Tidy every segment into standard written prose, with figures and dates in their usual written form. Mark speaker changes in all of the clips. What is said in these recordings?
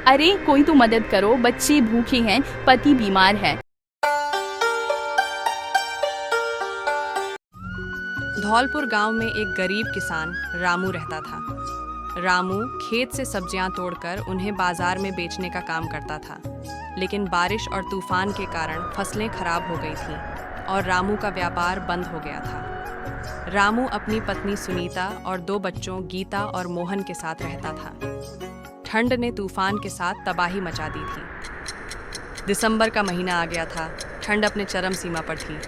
Speaker 1: अरे कोई तो मदद करो, बच्चे भूखे हैं, पति बीमार है।
Speaker 2: धौलपुर गांव में एक गरीब किसान रामू रहता था। रामू खेत से सब्जियां तोड़कर उन्हें बाजार में बेचने का काम करता था, लेकिन बारिश और तूफान के कारण फसलें खराब हो गई थीं और रामू का व्यापार बंद हो गया था। रामू अपनी पत्नी सुनीता और 2 बच्चों गीता और मोहन के साथ रहता था। ठंड ने तूफान के साथ तबाही मचा दी थी। दिसंबर का महीना आ गया था। ठंड अपने चरम सीमा पर थी।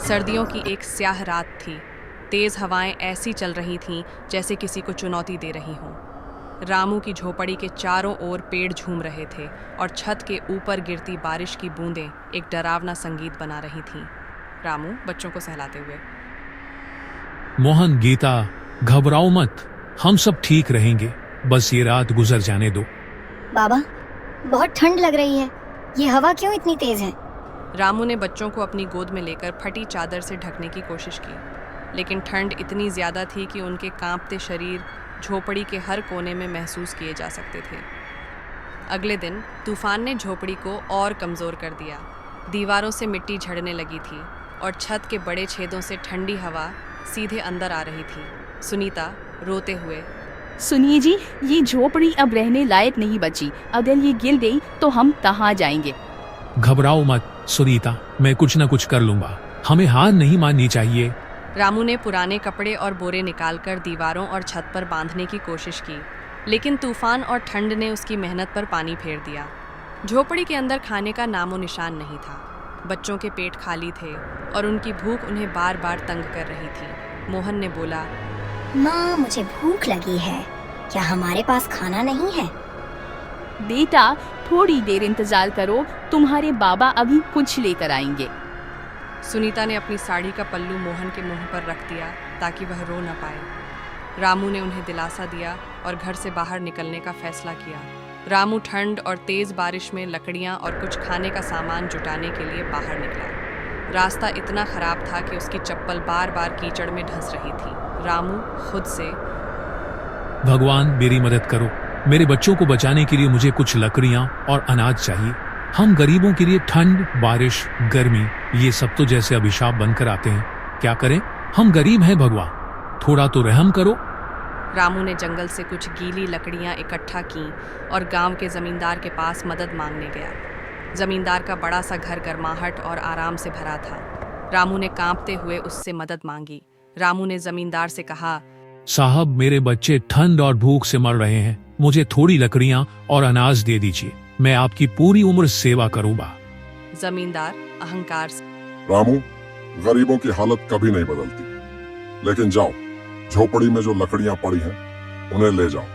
Speaker 2: सर्दियों की एक स्याह रात थी। तेज हवाएं ऐसी चल रही थीं जैसे किसी को चुनौती दे रही हों। रामू की झोपड़ी के चारों ओर पेड़ झूम रहे थे और छत के ऊपर गिरती बारिश की बूंदें एक डरावना संगीत बना रही थीं। रामू बच्चों को सहलाते हुए,
Speaker 3: मोहन, गीता, घबराओ मत, हम सब ठीक रहेंगे, बस ये रात गुजर जाने दो।
Speaker 4: बाबा, बहुत ठंड लग रही है, ये हवा क्यों इतनी तेज है?
Speaker 2: रामू ने बच्चों को अपनी गोद में लेकर फटी चादर से ढकने की कोशिश की, लेकिन ठंड इतनी ज़्यादा थी कि उनके कांपते शरीर झोपड़ी के हर कोने में महसूस किए जा सकते थे। अगले दिन तूफान ने झोपड़ी को और कमज़ोर कर दिया। दीवारों से मिट्टी झड़ने लगी थी और छत के बड़े छेदों से ठंडी हवा सीधे अंदर आ रही थी। सुनीता रोते हुए,
Speaker 1: सुनिए जी, ये झोपड़ी अब रहने लायक नहीं बची। अगर ये गिर गई तो हम कहाँ जाएंगे?
Speaker 3: घबराओ मत सुनीता, मैं कुछ न कुछ कर लूंगा, हमें हार नहीं माननी चाहिए।
Speaker 2: रामू ने पुराने कपड़े और बोरे निकालकर दीवारों और छत पर बांधने की कोशिश की, लेकिन तूफान और ठंड ने उसकी मेहनत पर पानी फेर दिया। झोपड़ी के अंदर खाने का नामो निशान नहीं था। बच्चों के पेट खाली थे और उनकी भूख उन्हें बार बार तंग कर रही थी। मोहन ने बोला,
Speaker 4: माँ, मुझे भूख लगी है, क्या हमारे पास खाना नहीं है?
Speaker 1: बेटा, थोड़ी देर इंतजार करो, तुम्हारे बाबा अभी कुछ लेकर आएंगे।
Speaker 2: सुनीता ने अपनी साड़ी का पल्लू मोहन के मुंह पर रख दिया ताकि वह रो न पाए। रामू ने उन्हें दिलासा दिया और घर से बाहर निकलने का फैसला किया। रामू ठंड और तेज बारिश में लकड़ियां और कुछ खाने का सामान जुटाने के लिए बाहर निकला। रास्ता इतना खराब था कि उसकी चप्पल बार बार कीचड़ में धंस रही थी। रामू खुद से,
Speaker 3: भगवान मेरी मदद करो, मेरे बच्चों को बचाने के लिए मुझे कुछ लकड़ियां और अनाज चाहिए। हम गरीबों के लिए ठंड, बारिश, गर्मी, ये सब तो जैसे अभिशाप बनकर आते हैं। क्या करें, हम गरीब हैं भगवान, थोड़ा तो रहम करो।
Speaker 2: रामू ने जंगल से कुछ गीली लकड़ियां इकट्ठा की और गांव के जमींदार के पास मदद मांगने गया। जमींदार का बड़ा सा घर गर्माहट और आराम से भरा था। रामू ने कांपते हुए उससे मदद मांगी। रामू ने जमींदार से कहा,
Speaker 3: साहब, मेरे बच्चे ठंड और भूख से मर रहे हैं, मुझे थोड़ी लकड़ियां और अनाज दे दीजिए, मैं आपकी पूरी उम्र सेवा करूंगा।
Speaker 2: जमींदार अहंकार से,
Speaker 5: रामू, गरीबों की हालत कभी नहीं बदलती, लेकिन जाओ, झोपड़ी में जो लकड़ियां पड़ी हैं उन्हें ले जाओ,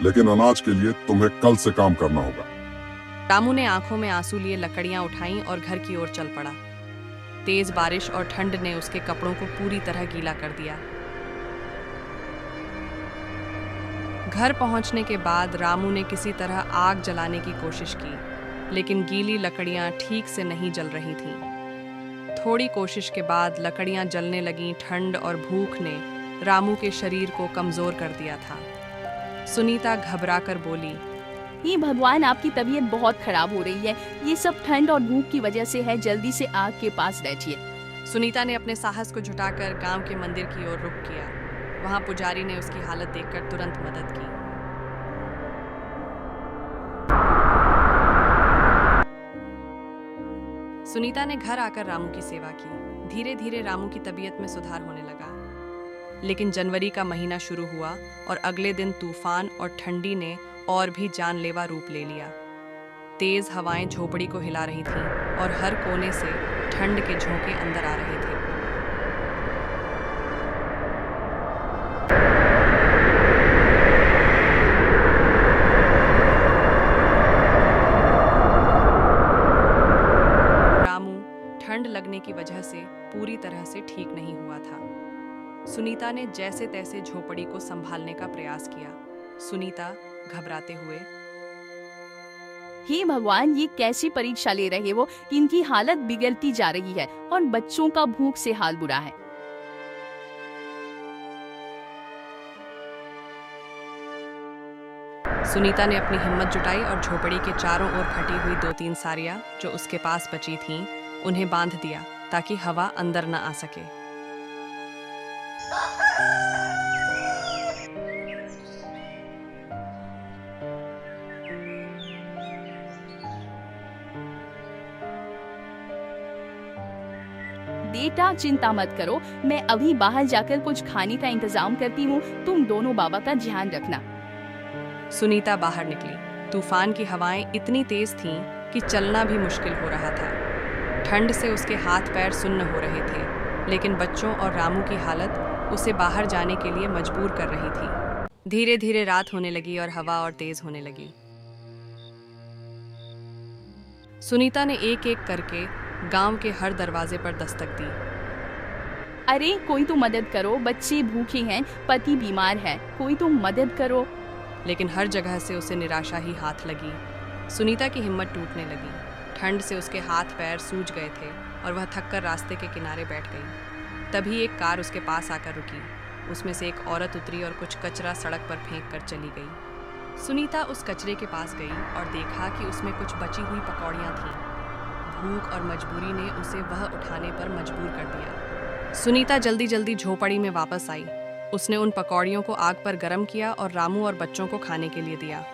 Speaker 5: लेकिन अनाज के लिए तुम्हें कल से काम करना होगा।
Speaker 2: रामू ने आंखों में आंसू लिए लकड़ियां उठाईं और घर की ओर चल पड़ा। तेज बारिश और ठंड ने उसके कपड़ों को पूरी तरह गीला कर दिया। घर पहुंचने के बाद रामू ने किसी तरह आग जलाने की कोशिश की, लेकिन गीली लकड़ियां ठीक से नहीं जल रही थीं। थोड़ी कोशिश के बाद लकड़ियां जलने लगीं। ठंड और भूख ने रामू के शरीर को कमजोर कर दिया था। सुनीता घबराकर बोली,
Speaker 1: ये भगवान, आपकी तबीयत बहुत खराब हो रही है, ये सब ठंड और भूख की वजह से है, जल्दी से आग के पास बैठिए।
Speaker 2: सुनीता ने अपने साहस को जुटाकर गांव के मंदिर की ओर रुख किया। वहां पुजारी ने उसकी हालत देखकर तुरंत मदद की। सुनीता ने घर आकर रामू की सेवा की। धीरे धीरे रामू की तबीयत में सुधार होने लगा। लेकिन जनवरी का महीना शुरू हुआ और अगले दिन तूफान और ठंडी ने और भी जानलेवा रूप ले लिया। तेज हवाएं झोपड़ी को हिला रही थीं और हर कोने से ठंड के झोंके अंदर आ रहे थे। रामू ठंड लगने की वजह से पूरी तरह से ठीक नहीं हुआ था। सुनीता ने जैसे तैसे झोपड़ी को संभालने का प्रयास किया। सुनीता घबराते हुए,
Speaker 1: हे भगवान, ये कैसी परीक्षा ले रहे वो, इनकी हालत बिगड़ती जा रही है और बच्चों का भूख से हाल बुरा है।
Speaker 2: सुनीता ने अपनी हिम्मत जुटाई और झोपड़ी के चारों ओर फटी हुई 2-3 साड़ियाँ जो उसके पास बची थीं, उन्हें बांध दिया ताकि हवा अंदर न आ सके।
Speaker 1: बेटा चिंता मत करो, मैं अभी बाहर जाकर कुछ खाने का इंतजाम करती हूँ, तुम दोनों बाबा का ध्यान रखना।
Speaker 2: सुनीता बाहर निकली। तूफान की हवाएं इतनी तेज थीं कि चलना भी मुश्किल हो रहा था। ठंड से उसके हाथ पैर सुन्न हो रहे थे, लेकिन बच्चों और रामू की हालत उसे बाहर जाने के लिए मजबूर कर रही थी। धीरे धीरे रात होने लगी और हवा और तेज होने लगी। सुनीता ने एक एक करके गांव के हर दरवाजे पर दस्तक दी।
Speaker 1: अरे कोई तो मदद करो, बच्चे भूखे हैं, पति बीमार है, कोई तो मदद करो।
Speaker 2: लेकिन हर जगह से उसे निराशा ही हाथ लगी। सुनीता की हिम्मत टूटने लगी। ठंड से उसके हाथ पैर सूज गए थे और वह थककर रास्ते के किनारे बैठ गई। तभी एक कार उसके पास आकर रुकी। उसमें से एक औरत उतरी और कुछ कचरा सड़क पर फेंक कर चली गई। सुनीता उस कचरे के पास गई और देखा कि उसमें कुछ बची हुई पकौड़ियाँ थीं। भूख और मजबूरी ने उसे वह उठाने पर मजबूर कर दिया। सुनीता जल्दी जल्दी झोपड़ी में वापस आई। उसने उन पकौड़ियों को आग पर गर्म किया और रामू और बच्चों को खाने के लिए दिया।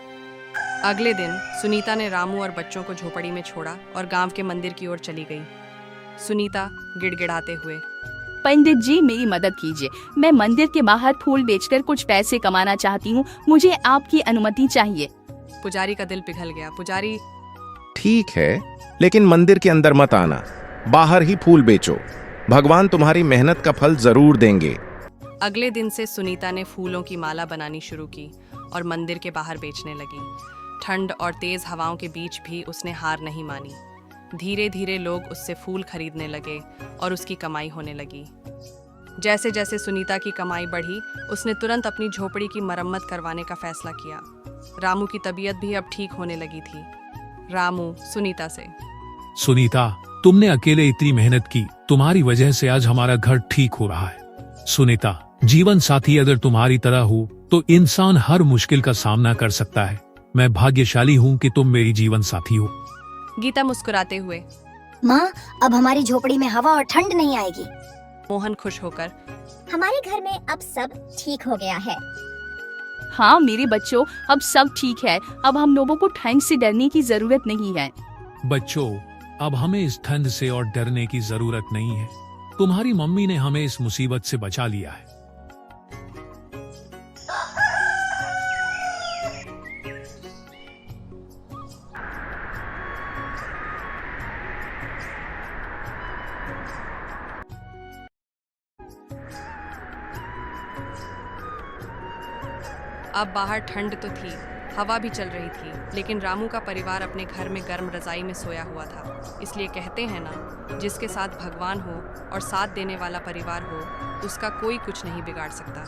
Speaker 2: अगले दिन सुनीता ने रामू और बच्चों को झोपड़ी में छोड़ा और गांव के मंदिर की ओर चली गई। सुनीता गिड़गिड़ाते हुए,
Speaker 1: पंडित जी मेरी मदद कीजिए, मैं मंदिर के बाहर फूल बेचकर कुछ पैसे कमाना चाहती हूँ, मुझे आपकी अनुमति चाहिए।
Speaker 2: पुजारी का दिल पिघल गया। पुजारी,
Speaker 6: ठीक है, लेकिन मंदिर के अंदर मत आना, बाहर ही फूल बेचो, भगवान तुम्हारी मेहनत का फल जरूर देंगे।
Speaker 2: अगले दिन से सुनीता ने फूलों की माला बनानी शुरू की और मंदिर के बाहर बेचने लगी। ठंड और तेज हवाओं के बीच भी उसने हार नहीं मानी। धीरे धीरे लोग उससे फूल खरीदने लगे और उसकी कमाई होने लगी। जैसे जैसे सुनीता की कमाई बढ़ी, उसने तुरंत अपनी झोपड़ी की मरम्मत करवाने का फैसला किया। रामू की तबीयत भी अब ठीक होने लगी थी। रामू सुनीता से,
Speaker 3: सुनीता, तुमने अकेले इतनी मेहनत की, तुम्हारी वजह से आज हमारा घर ठीक हो रहा है। सुनीता, जीवन साथी अगर तुम्हारी तरह हो तो इंसान हर मुश्किल का सामना कर सकता है। मैं भाग्यशाली हूँ कि तुम मेरी जीवन साथी हो।
Speaker 2: गीता मुस्कुराते हुए,
Speaker 4: माँ, अब हमारी झोपड़ी में हवा और ठंड नहीं आएगी।
Speaker 2: मोहन खुश होकर,
Speaker 4: हमारे घर में अब सब ठीक हो गया है।
Speaker 1: हाँ मेरे बच्चों, अब सब ठीक है, अब हम लोगों को ठंड से डरने की जरूरत नहीं है।
Speaker 3: बच्चों, अब हमें इस ठंड से और डरने की जरूरत नहीं है। तुम्हारी मम्मी ने हमें इस मुसीबत से बचा लिया है।
Speaker 2: अब बाहर ठंड तो थी, हवा भी चल रही थी, लेकिन रामू का परिवार अपने घर में गर्म रजाई में सोया हुआ था। इसलिए कहते हैं ना, जिसके साथ भगवान हो और साथ देने वाला परिवार हो, उसका कोई कुछ नहीं बिगाड़ सकता।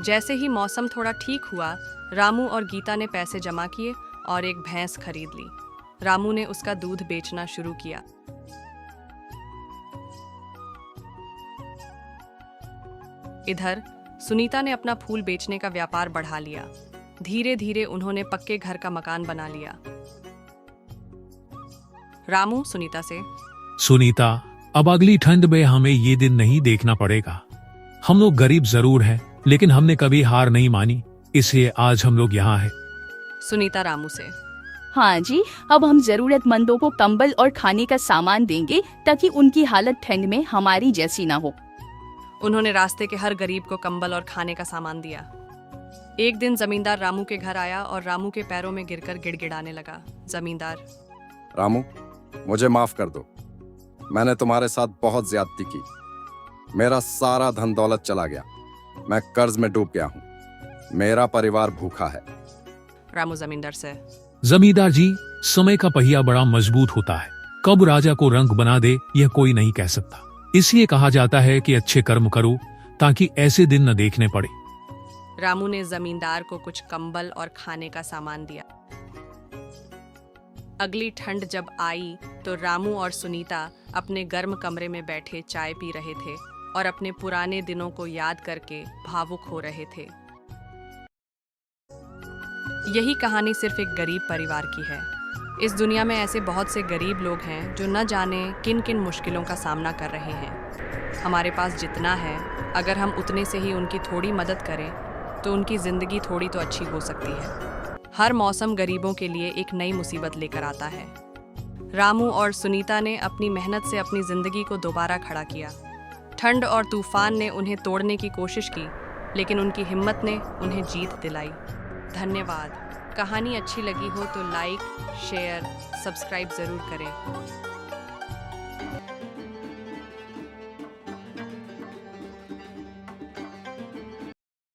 Speaker 2: जैसे ही मौसम थोड़ा ठीक हुआ, रामू और गीता ने पैसे जमा किए और एक भैंस खरीद ली। रामू ने उसका दूध बेचना शुरू किया। इधर सुनीता ने अपना फूल बेचने का व्यापार बढ़ा लिया। धीरे धीरे उन्होंने पक्के घर का मकान बना लिया। रामू सुनीता से,
Speaker 3: सुनीता, अब अगली ठंड में हमें ये दिन नहीं देखना पड़ेगा। हम लोग गरीब जरूर हैं, लेकिन हमने कभी हार नहीं मानी, इसलिए आज हम लोग यहाँ हैं।
Speaker 2: सुनीता रामू से,
Speaker 1: हाँ जी, अब हम जरूरतमंदों को कंबल और खाने का सामान देंगे ताकि उनकी हालत ठंड में हमारी जैसी ना हो।
Speaker 2: उन्होंने रास्ते के हर गरीब को कंबल और खाने का सामान दिया। एक दिन जमींदार रामू के घर आया और रामू के पैरों में गिरकर गिड़गिड़ाने लगा। जमींदार,
Speaker 7: रामू, मुझे माफ कर दो, मैंने तुम्हारे साथ बहुत ज्यादती की। मेरा सारा धन दौलत चला गया, मैं कर्ज में डूब गया हूँ, मेरा परिवार भूखा है।
Speaker 2: रामू जमींदार से,
Speaker 3: जमींदार जी, समय का पहिया बड़ा मजबूत होता है, कब राजा को रंग बना दे यह कोई नहीं कह सकता। इसलिए कहा जाता है कि अच्छे कर्म करो ताकि ऐसे दिन न देखने पड़े।
Speaker 2: रामू ने जमींदार को कुछ कंबल और खाने का सामान दिया। अगली ठंड जब आई तो रामू और सुनीता अपने गर्म कमरे में बैठे चाय पी रहे थे और अपने पुराने दिनों को याद करके भावुक हो रहे थे। यही कहानी सिर्फ एक गरीब परिवार की है। इस दुनिया में ऐसे बहुत से गरीब लोग हैं जो न जाने किन किन मुश्किलों का सामना कर रहे हैं। हमारे पास जितना है, अगर हम उतने से ही उनकी थोड़ी मदद करें तो उनकी ज़िंदगी थोड़ी तो अच्छी हो सकती है। हर मौसम गरीबों के लिए एक नई मुसीबत लेकर आता है। रामू और सुनीता ने अपनी मेहनत से अपनी ज़िंदगी को दोबारा खड़ा किया। ठंड और तूफान ने उन्हें तोड़ने की कोशिश की, लेकिन उनकी हिम्मत ने उन्हें जीत दिलाई। धन्यवाद। कहानी अच्छी लगी हो तो लाइक, शेयर, सब्सक्राइब ज़रूर करें।